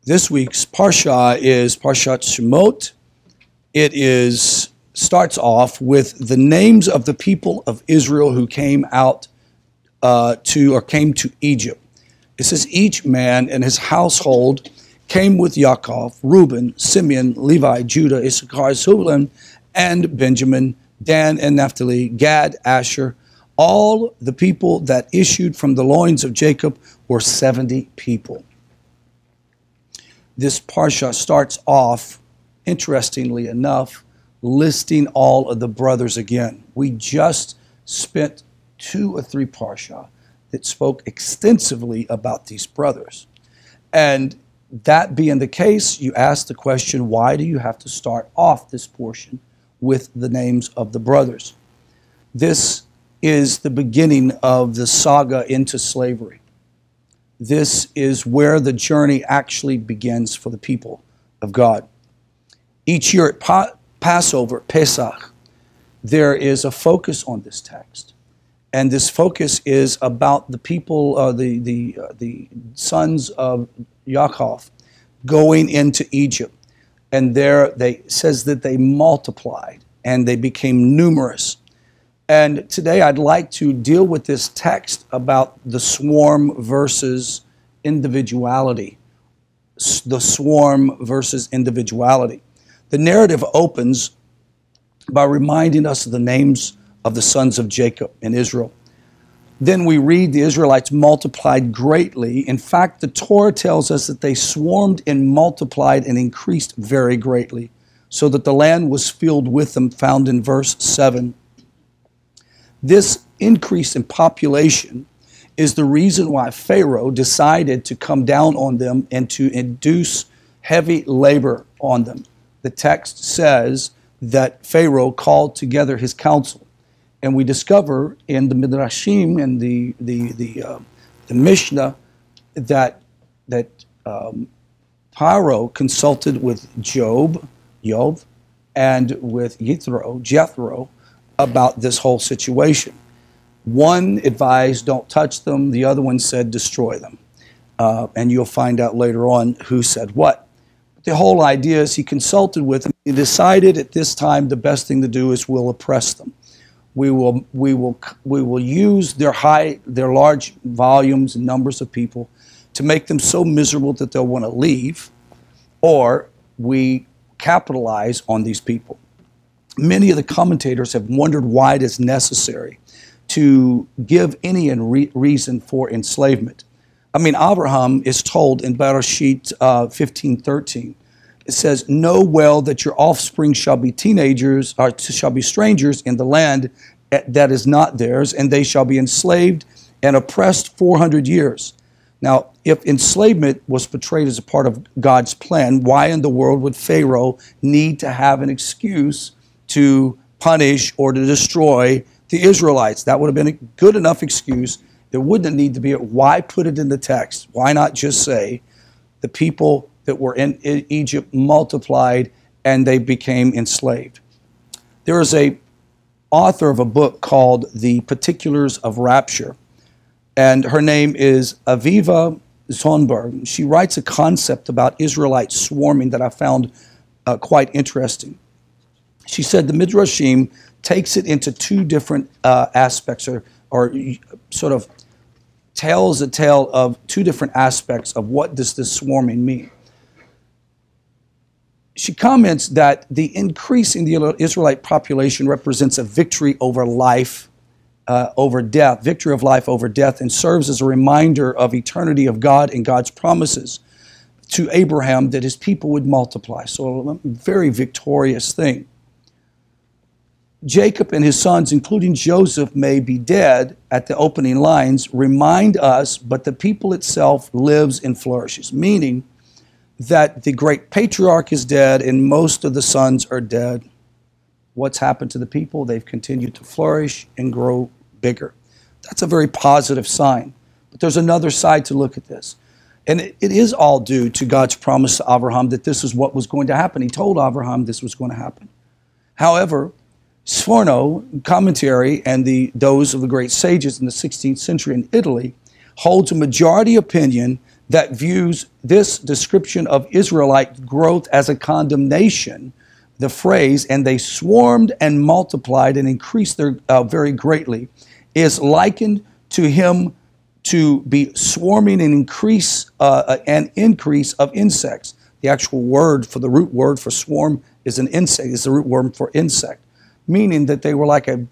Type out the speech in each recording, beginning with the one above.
This week's Parsha is Parshas Shemot. It starts off with the names of the people of Israel who came out came to Egypt. It says each man and his household came with Yaakov, Reuben, Simeon, Levi, Judah, Issachar, Zebulun, and Benjamin, Dan and Naphtali, Gad, Asher. All the people that issued from the loins of Jacob were 70 people. This parsha starts off, interestingly enough, listing all of the brothers again. We just spent 2 or 3 parsha that spoke extensively about these brothers. And that being the case, you ask the question, why do you have to start off this portion with the names of the brothers? This is the beginning of the saga into slavery. This is where the journey actually begins for the people of God. Each year at Passover, Pesach, there is a focus on this text. And this focus is about the people, the sons of Yaakov going into Egypt. And there they says that they multiplied and they became numerous. And today I'd like to deal with this text about the swarm versus individuality. The swarm versus individuality. The narrative opens by reminding us of the names of the sons of Jacob in Israel. Then we read the Israelites multiplied greatly. In fact, the Torah tells us that they swarmed and multiplied and increased very greatly, so that the land was filled with them, found in verse 7. This increase in population is the reason why Pharaoh decided to come down on them and to induce heavy labor on them. The text says that Pharaoh called together his council. And we discover in the Midrashim and the Mishnah that Pharaoh consulted with Job, and with Jethro, about this whole situation. One advised, don't touch them. The other one said, destroy them. And you'll find out later on who said what. The whole idea is he consulted with them. He decided at this time the best thing to do is we'll oppress them. We will use their large volumes and numbers of people to make them so miserable that they'll want to leave, or we capitalize on these people. Many of the commentators have wondered why it is necessary to give any reason for enslavement. I mean, Abraham is told in Bereshit 15:13, it says, know well that your offspring shall be teenagers, or shall be strangers in the land that is not theirs, and they shall be enslaved and oppressed 400 years. Now, if enslavement was portrayed as a part of God's plan, why in the world would Pharaoh need to have an excuse to punish or to destroy the Israelites? That would have been a good enough excuse. There wouldn't need to be it. Why put it in the text? Why not just say the people that were in Egypt multiplied and they became enslaved? There is a author of a book called The Particulars of Rapture, and her name is Aviva Zonberg. She writes a concept about Israelites swarming that I found quite interesting. She said the Midrashim takes it into 2 different aspects, or sort of tells a tale of 2 different aspects of what does this swarming mean. She comments that the increase in the Israelite population represents a victory over life, over death, victory of life over death, and serves as a reminder of eternity of God and God's promises to Abraham that his people would multiply. So a very victorious thing. Jacob and his sons, including Joseph, may be dead at the opening lines, remind us, but the people itself lives and flourishes, meaning that the great patriarch is dead and most of the sons are dead. What's happened to the people? They've continued to flourish and grow bigger. That's a very positive sign. But there's another side to look at this. And it is all due to God's promise to Abraham that this is what was going to happen. He told Abraham this was going to happen. However, Sforno commentary and those of the great sages in the 16th century in Italy holds a majority opinion that views this description of Israelite growth as a condemnation, the phrase, and they swarmed and multiplied and increased their very greatly, is likened to him to be swarming and increase an increase of insects. The actual word for the root word for swarm is an insect, is the root word for insect, meaning that they were like a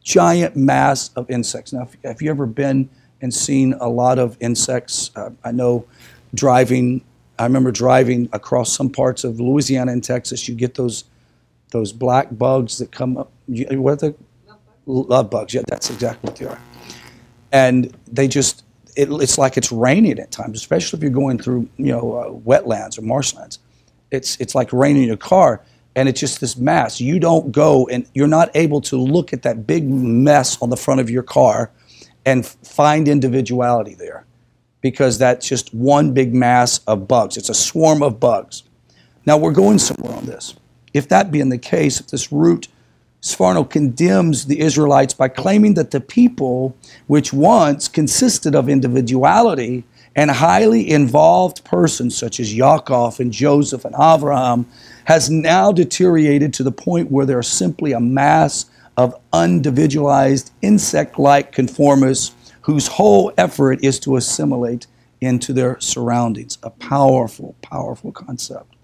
giant mass of insects. Now, have you ever been and seen a lot of insects? I know I remember driving across some parts of Louisiana and Texas, you get those black bugs that come up. What are they? Love bugs. Yeah, that's exactly what they are. And they just, it's like it's raining at times, especially if you're going through, wetlands or marshlands. It's like raining in your car, and it's just this mass. You don't go, and you're not able to look at that big mess on the front of your car and find individuality there, because that's just one big mass of bugs. It's a swarm of bugs. Now, we're going somewhere on this. If that being the case, if this root Sforno condemns the Israelites by claiming that the people, which once consisted of individuality and highly involved persons such as Yaakov and Joseph and Abraham, has now deteriorated to the point where they're simply a mass of individualized insect-like conformists whose whole effort is to assimilate into their surroundings. A powerful, powerful concept.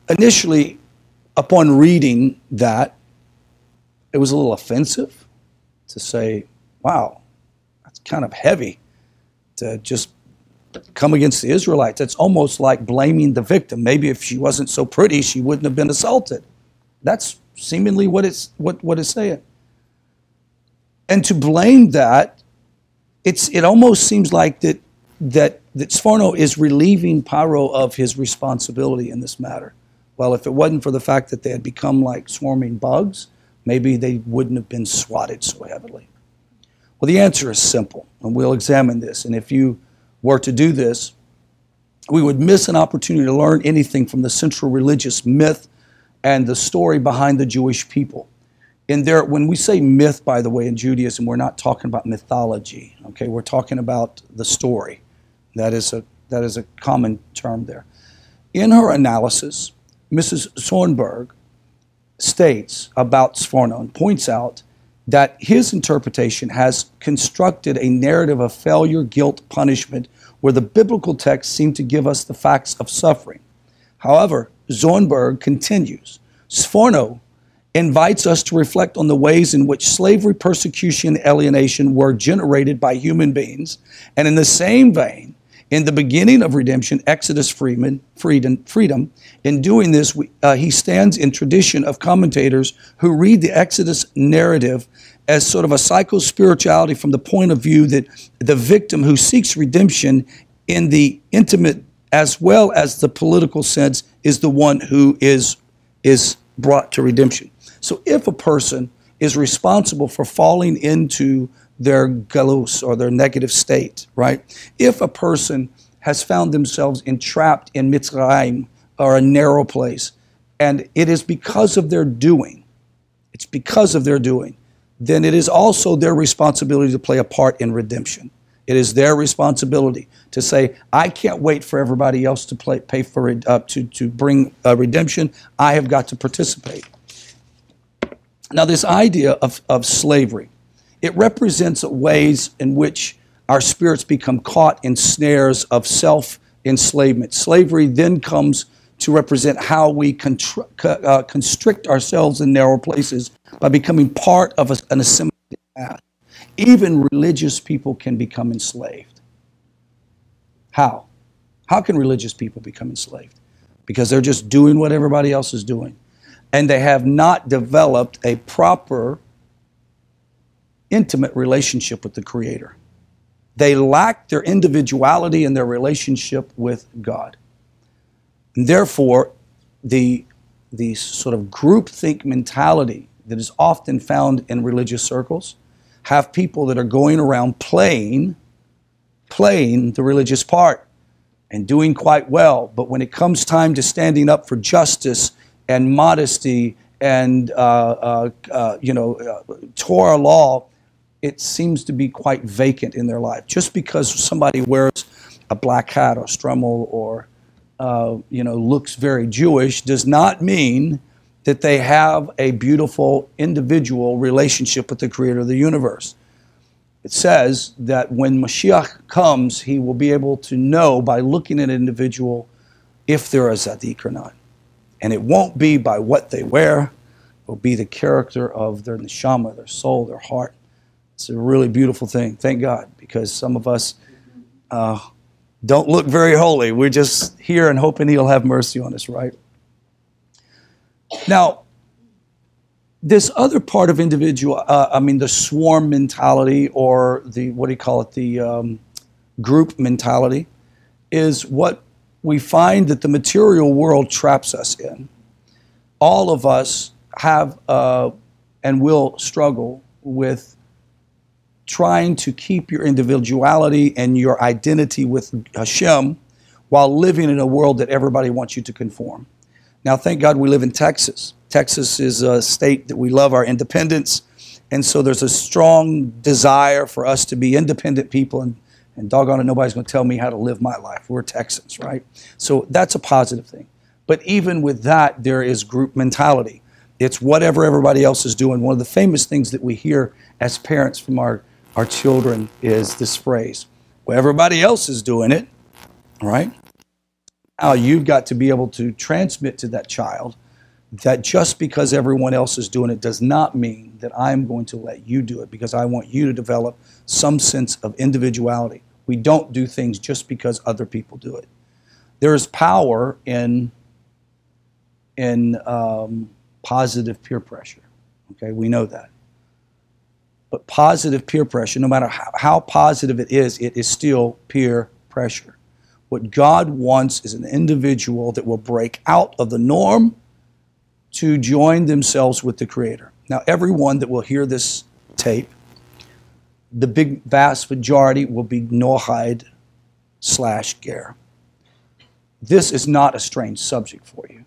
Initially, upon reading that, it was a little offensive to say, wow, that's kind of heavy to just come against the Israelites. It's almost like blaming the victim. Maybe if she wasn't so pretty, she wouldn't have been assaulted. That's seemingly what it's saying. And to blame that, it almost seems like that Sforno is relieving Paro of his responsibility in this matter. Well, if it wasn't for the fact that they had become like swarming bugs, maybe they wouldn't have been swatted so heavily. Well, the answer is simple, and we'll examine this. And if you were to do this, we would miss an opportunity to learn anything from the central religious myth and the story behind the Jewish people. When we say myth, by the way, in Judaism, we're not talking about mythology. Okay, we're talking about the story. That is a common term there. In her analysis, Mrs. Sornberg states about Sforno and points out that his interpretation has constructed a narrative of failure, guilt, punishment, where the biblical texts seem to give us the facts of suffering. However, Zornberg continues, Sforno invites us to reflect on the ways in which slavery, persecution, and alienation were generated by human beings, and in the same vein, in the beginning of redemption, Exodus, freedom. In doing this, he stands in tradition of commentators who read the Exodus narrative as sort of a psycho-spirituality from the point of view that the victim who seeks redemption in the intimate as well as the political sense is the one who is brought to redemption. So if a person is responsible for falling into their galus or their negative state, right? If a person has found themselves entrapped in Mitzrayim or a narrow place, and it is because of their doing, then it is also their responsibility to play a part in redemption. It is their responsibility to say, I can't wait for everybody else to pay for it, to bring redemption. I have got to participate. Now, this idea of slavery, it represents ways in which our spirits become caught in snares of self-enslavement. Slavery then comes to represent how we constrict ourselves in narrow places by becoming part of an assimilated mass. Even religious people can become enslaved. How? How can religious people become enslaved? Because they're just doing what everybody else is doing. And they have not developed a proper, intimate relationship with the Creator. They lack their individuality and their relationship with God. And therefore, the sort of groupthink mentality that is often found in religious circles have people that are going around playing the religious part and doing quite well. But when it comes time to standing up for justice and modesty and Torah law, it seems to be quite vacant in their life. Just because somebody wears a black hat or strummel or looks very Jewish does not mean that they have a beautiful individual relationship with the creator of the universe. It says that when Mashiach comes, he will be able to know by looking at an individual if they're a tzaddik or not. And it won't be by what they wear. It will be the character of their neshama, their soul, their heart. It's a really beautiful thing. Thank God, because some of us don't look very holy. We're just here and hoping he'll have mercy on us, right? Now, this other part of individual, the swarm mentality, or the group mentality, is what we find that the material world traps us in. All of us have and will struggle with trying to keep your individuality and your identity with HaShem while living in a world that everybody wants you to conform. Now, thank God we live in Texas. Texas is a state that we love our independence, and so there's a strong desire for us to be independent people, and doggone it, nobody's going to tell me how to live my life. We're Texans, right? So that's a positive thing. But even with that, there is group mentality. It's whatever everybody else is doing. One of the famous things that we hear as parents from our children is this phrase, well, everybody else is doing it, right? Now you've got to be able to transmit to that child that just because everyone else is doing it does not mean that I'm going to let you do it, because I want you to develop some sense of individuality. We don't do things just because other people do it. There is power in positive peer pressure. Okay, we know that. But positive peer pressure, no matter how positive it is still peer pressure. What God wants is an individual that will break out of the norm to join themselves with the Creator. Now, everyone that will hear this tape, the vast majority will be Noahide/Ger. This is not a strange subject for you,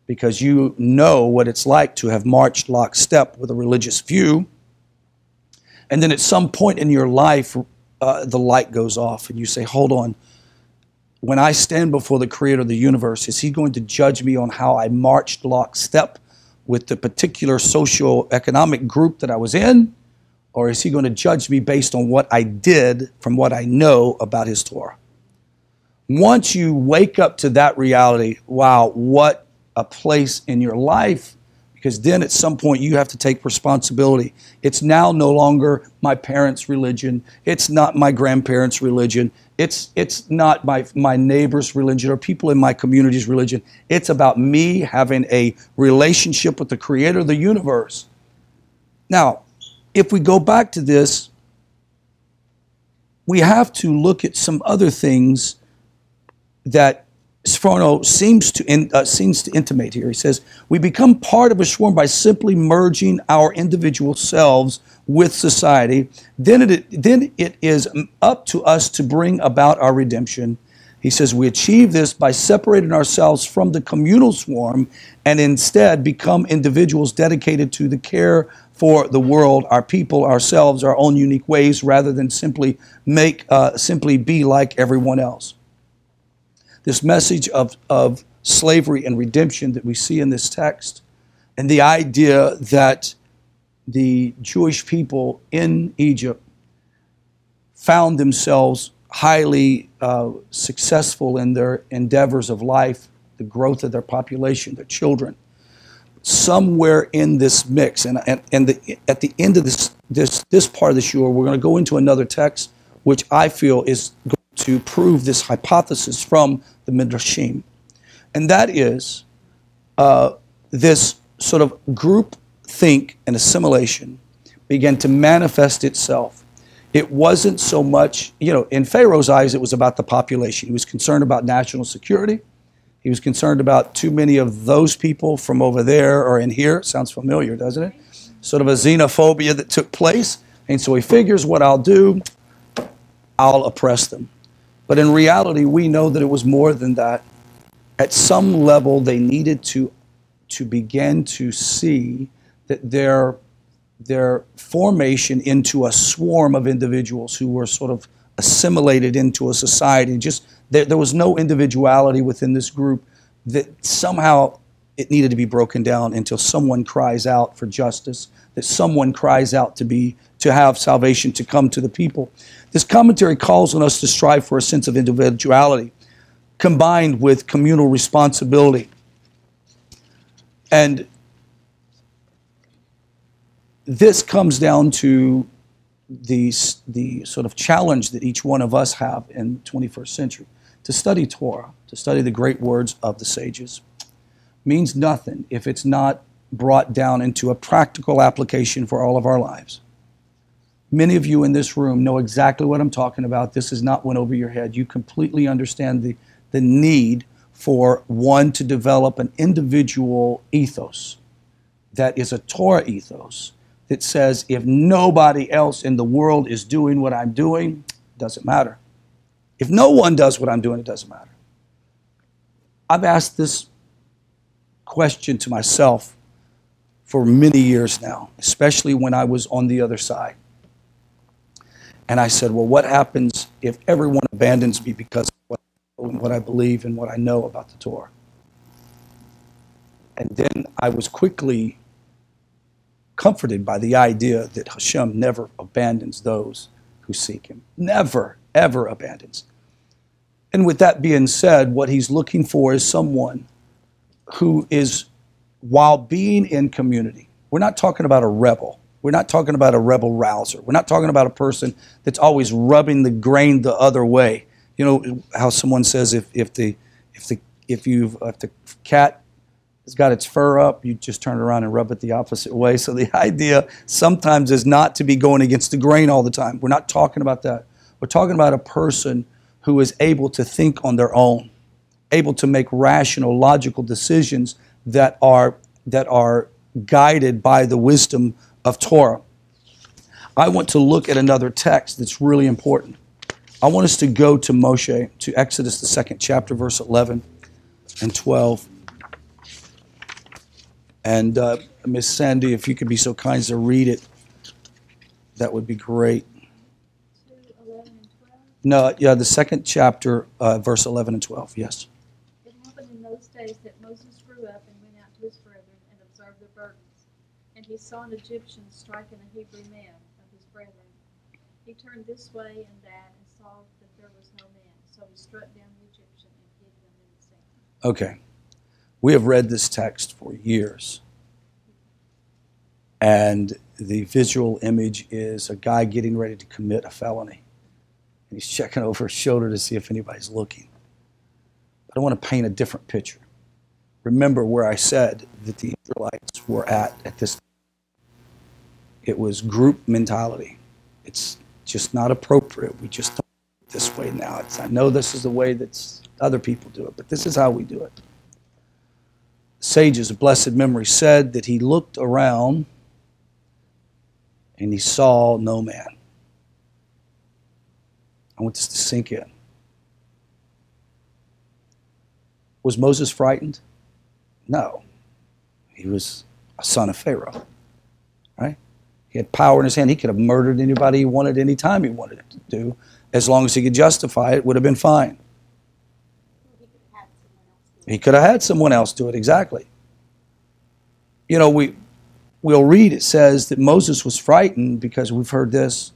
because you know what it's like to have marched lockstep with a religious view, and then at some point in your life, the light goes off, and you say, hold on, when I stand before the Creator of the universe, is he going to judge me on how I marched lockstep with the particular socio-economic group that I was in? Or is he going to judge me based on what I did from what I know about his Torah? Once you wake up to that reality, wow, what a place in your life, because then at some point you have to take responsibility. It's now no longer my parents' religion. It's not my grandparents' religion. It's not my neighbor's religion or people in my community's religion. It's about me having a relationship with the Creator of the universe. Now, if we go back to this, we have to look at some other things that Sforno seems to intimate here. He says, we become part of a swarm by simply merging our individual selves with society. Then it is up to us to bring about our redemption. He says, we achieve this by separating ourselves from the communal swarm and instead become individuals dedicated to the care for the world, our people, ourselves, our own unique ways, rather than simply be like everyone else. This message of slavery and redemption that we see in this text, and the idea that the Jewish people in Egypt found themselves highly successful in their endeavors of life, the growth of their population, their children. Somewhere in this mix, and at the end of this part of the shiur, we're going to go into another text, which I feel is going to prove this hypothesis from the Midrashim. And that is this sort of group think and assimilation began to manifest itself. It wasn't so much, in Pharaoh's eyes, it was about the population. He was concerned about national security. He was concerned about too many of those people from over there or in here. Sounds familiar, doesn't it? Sort of a xenophobia that took place. And so he figures, what I'll do, I'll oppress them. But in reality, we know that it was more than that. At some level, they needed to begin to see that their their formation into a swarm of individuals who were sort of assimilated into a society. Just there was no individuality within this group, that somehow it needed to be broken down until someone cries out for justice, that someone cries out to have salvation to come to the people. This commentary calls on us to strive for a sense of individuality combined with communal responsibility. And this comes down to the sort of challenge that each one of us have in the 21st century. To study Torah, to study the great words of the sages, means nothing if it's not brought down into a practical application for all of our lives. Many of you in this room know exactly what I'm talking about. This is not went over your head. You completely understand the need for one to develop an individual ethos that is a Torah ethos that says, if nobody else in the world is doing what I'm doing, it doesn't matter. If no one does what I'm doing, it doesn't matter. I've asked this question to myself for many years now, especially when I was on the other side. And I said, well, what happens if everyone abandons me because of what I believe and what I know about the Torah? And then I was quickly comforted by the idea that HaShem never abandons those who seek him. Never, ever abandons. And with that being said, what he's looking for is someone who is, while being in community, we're not talking about a rebel. We're not talking about a rebel rouser. We're not talking about a person that's always rubbing the grain the other way. You know how someone says if the cat has got its fur up, you just turn it around and rub it the opposite way. So the idea sometimes is not to be going against the grain all the time. We're not talking about that. We're talking about a person who is able to think on their own, able to make rational, logical decisions that are guided by the wisdom of Torah. I want to look at another text that's really important. I want us to go to Moshe, to Exodus, the 2nd chapter, verse 11 and 12. And Miss Sandy, if you could be so kind as to read it, that would be great. 11 and 12? No, yeah, the 2nd chapter, verse 11 and 12, yes. It happened in those days that Moses grew up and went out to his brethren and observed their burdens. And he saw an Egyptian striking a Hebrew man of his brethren. He turned this way and that and saw that there was no man. So he struck down the Egyptian and hid him in the sand. Okay. We have read this text for years. And the visual image is a guy getting ready to commit a felony. And he's checking over his shoulder to see if anybody's looking. But I want to paint a different picture. Remember where I said that the Israelites were at this time. It was group mentality. It's just not appropriate. We just don't do it this way now. I know this is the way that other people do it, but this is how we do it. Sages of blessed memory said that he looked around and he saw no man. I want this to sink in. Was Moses frightened? No. He was a son of Pharaoh, right? He had power in his hand. He could have murdered anybody he wanted any time he wanted it to do. As long as he could justify it, it would have been fine. He could have had someone else do it, exactly. You know, we'll read, it says that Moses was frightened because we've heard this,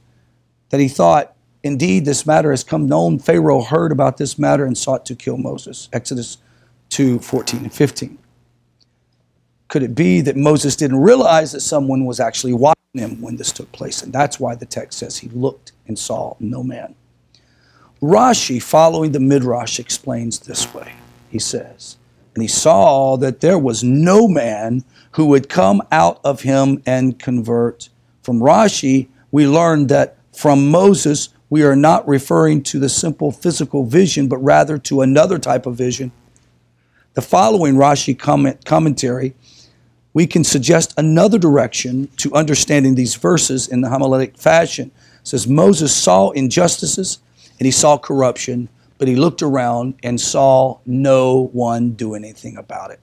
that he thought, indeed, this matter has come known. Pharaoh heard about this matter and sought to kill Moses. Exodus 2:14 and 15. Could it be that Moses didn't realize that someone was actually watching him when this took place? And that's why the text says he looked and saw no man. Rashi, following the Midrash, explains this way. He says, and he saw that there was no man who would come out of him and convert. From Rashi, we learned that from Moses, we are not referring to the simple physical vision, but rather to another type of vision. The following Rashi commentary, we can suggest another direction to understanding these verses in the homiletic fashion. It says, Moses saw injustices and he saw corruption, but he looked around and saw no one do anything about it.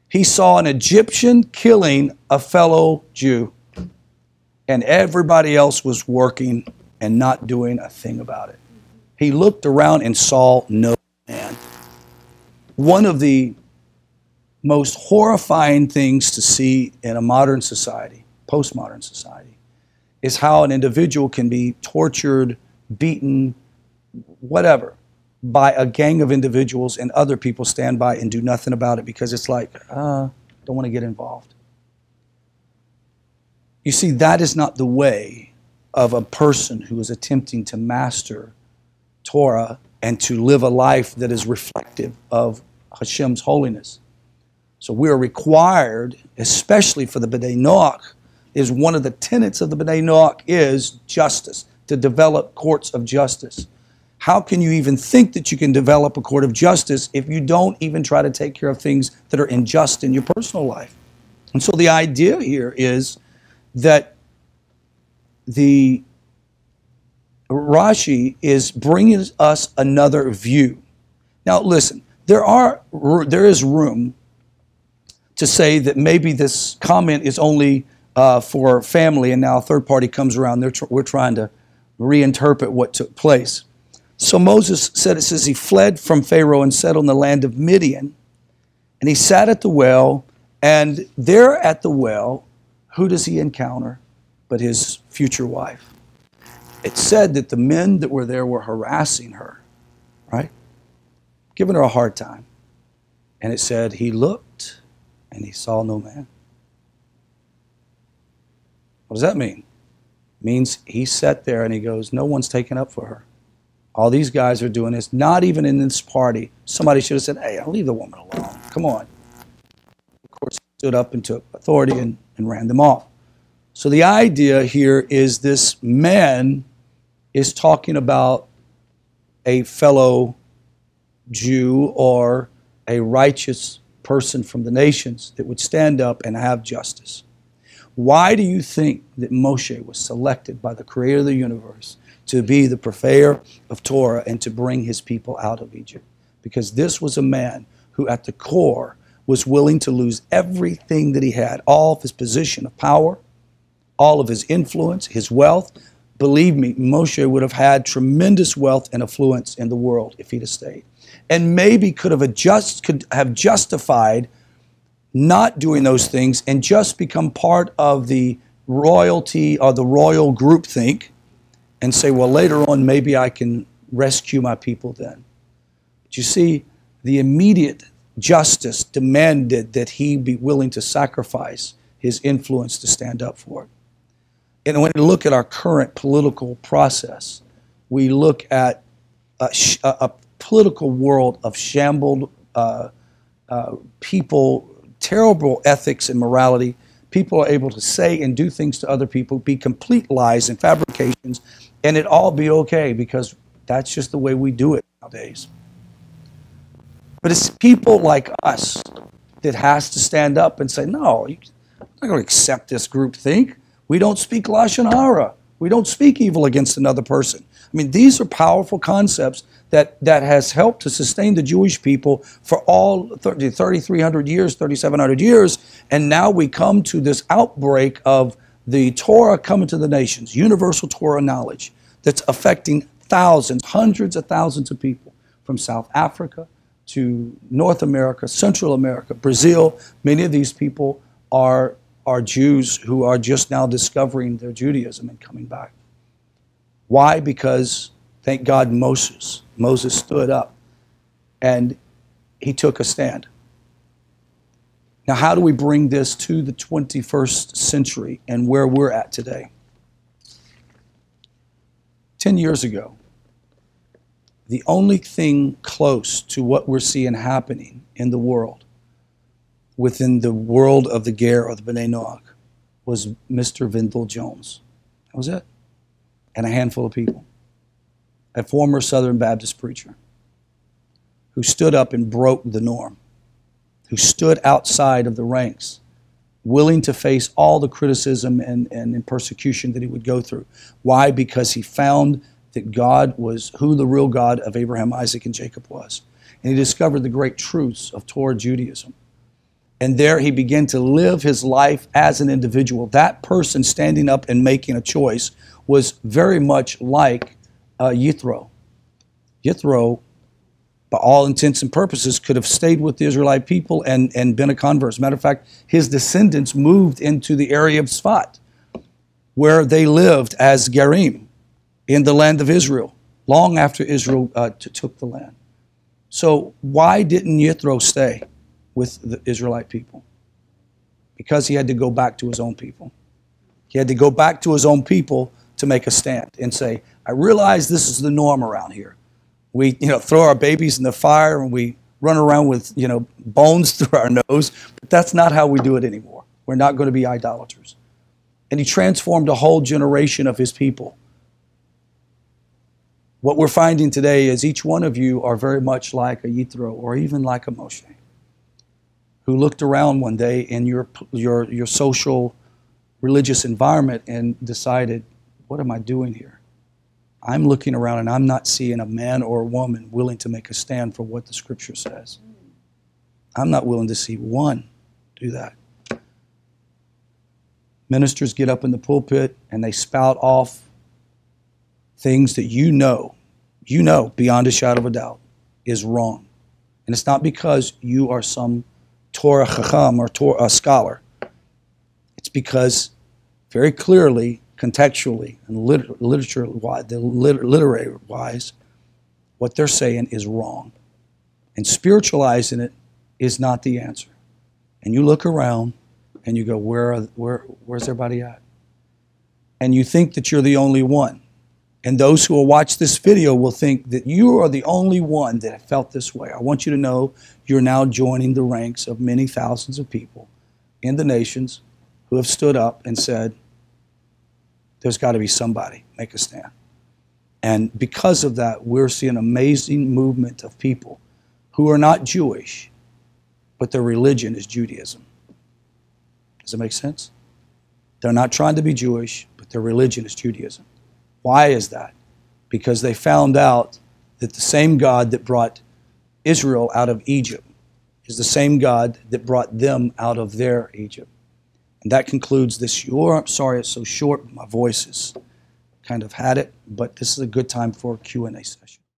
He saw an Egyptian killing a fellow Jew, and everybody else was working and not doing a thing about it. He looked around and saw no man. One of the most horrifying things to see in a modern society, postmodern society, is how an individual can be tortured, beaten, whatever, by a gang of individuals, and other people stand by and do nothing about it because it's like, don't want to get involved. You see, that is not the way of a person who is attempting to master Torah and to live a life that is reflective of Hashem's holiness. So we are required, especially for the B'nai Noach, is one of the tenets of the B'nai Noach is justice, to develop courts of justice. How can you even think that you can develop a court of justice if you don't even try to take care of things that are unjust in your personal life? And so the idea here is that the Rashi is bringing us another view. Now listen, there is room to say that maybe this comment is only for family, and now a third party comes around. We're trying to reinterpret what took place. So Moses said, it says he fled from Pharaoh and settled in the land of Midian, and he sat at the well, and there at the well, who does he encounter but his future wife? It said that the men that were there were harassing her, right? Giving her a hard time. And it said he looked and he saw no man. What does that mean? It means he sat there and he goes, no one's taken up for her. All these guys are doing this, not even in this party. Somebody should have said, hey, I'll leave the woman alone. Come on. Of course, he stood up and took authority and ran them off. So the idea here is this man is talking about a fellow Jew or a righteous person from the nations that would stand up and have justice. Why do you think that Moshe was selected by the creator of the universe to be the purveyor of Torah and to bring his people out of Egypt? Because this was a man who at the core was willing to lose everything that he had, all of his position of power, all of his influence, his wealth. Believe me, Moshe would have had tremendous wealth and affluence in the world if he'd have stayed. And maybe could have justified not doing those things and just become part of the royalty or the royal groupthink and say, well, later on, maybe I can rescue my people then. But you see, the immediate justice demanded that he be willing to sacrifice his influence to stand up for it. And when we look at our current political process, we look at a political world of shambled people, terrible ethics and morality. People are able to say and do things to other people, be complete lies and fabrications, and it all be okay because that's just the way we do it nowadays. But it's people like us that has to stand up and say, no, I'm not going to accept this group think. We don't speak Lashon Hara. We don't speak evil against another person. I mean, these are powerful concepts that has helped to sustain the Jewish people for all 3,300 years, 3,700 years, and now we come to this outbreak of the Torah coming to the nations, universal Torah knowledge that's affecting thousands, hundreds of thousands of people from South Africa to North America, Central America, Brazil. Many of these people are Jews who are just now discovering their Judaism and coming back. Why? Because, thank God, Moses stood up and he took a stand. Now, how do we bring this to the 21st century and where we're at today? 10 years ago, the only thing close to what we're seeing happening in the world, within the world of the Ger or the B'nai Noach, was Mr. Vindel Jones. That was it. And a handful of people. A former Southern Baptist preacher who stood up and broke the norm, who stood outside of the ranks, willing to face all the criticism and persecution that he would go through. Why? Because he found that God was who the real God of Abraham, Isaac, and Jacob was. And he discovered the great truths of Torah Judaism. And there he began to live his life as an individual. That person standing up and making a choice was very much like Yithro. Yithro, by all intents and purposes, could have stayed with the Israelite people and been a convert. As a matter of fact, his descendants moved into the area of Sfat, where they lived as Gerim in the land of Israel, long after Israel took the land. So why didn't Yithro stay with the Israelite people? Because he had to go back to his own people. He had to go back to his own people to make a stand and say, I realize this is the norm around here. We throw our babies in the fire and we run around with bones through our nose, but that's not how we do it anymore. We're not going to be idolaters. And he transformed a whole generation of his people. What we're finding today is each one of you are very much like a Yithro or even like a Moshe, who looked around one day in your social, religious environment and decided, what am I doing here? I'm looking around and I'm not seeing a man or a woman willing to make a stand for what the Scripture says. I'm not willing to see one do that. Ministers get up in the pulpit and they spout off things that you know beyond a shadow of a doubt is wrong. And it's not because you are some Torah Chacham or Torah scholar. It's because very clearly, contextually, and literary-wise, what they're saying is wrong. And spiritualizing it is not the answer. And you look around and you go, where's everybody at? And you think that you're the only one. And those who will watch this video will think that you are the only one that have felt this way. I want you to know you're now joining the ranks of many thousands of people in the nations who have stood up and said, there's got to be somebody, make a stand. And because of that, we're seeing an amazing movement of people who are not Jewish, but their religion is Judaism. Does that make sense? They're not trying to be Jewish, but their religion is Judaism. Why is that? Because they found out that the same God that brought Israel out of Egypt is the same God that brought them out of their Egypt. And that concludes this. I'm sorry it's so short. My voice has kind of had it, but this is a good time for a Q&A session.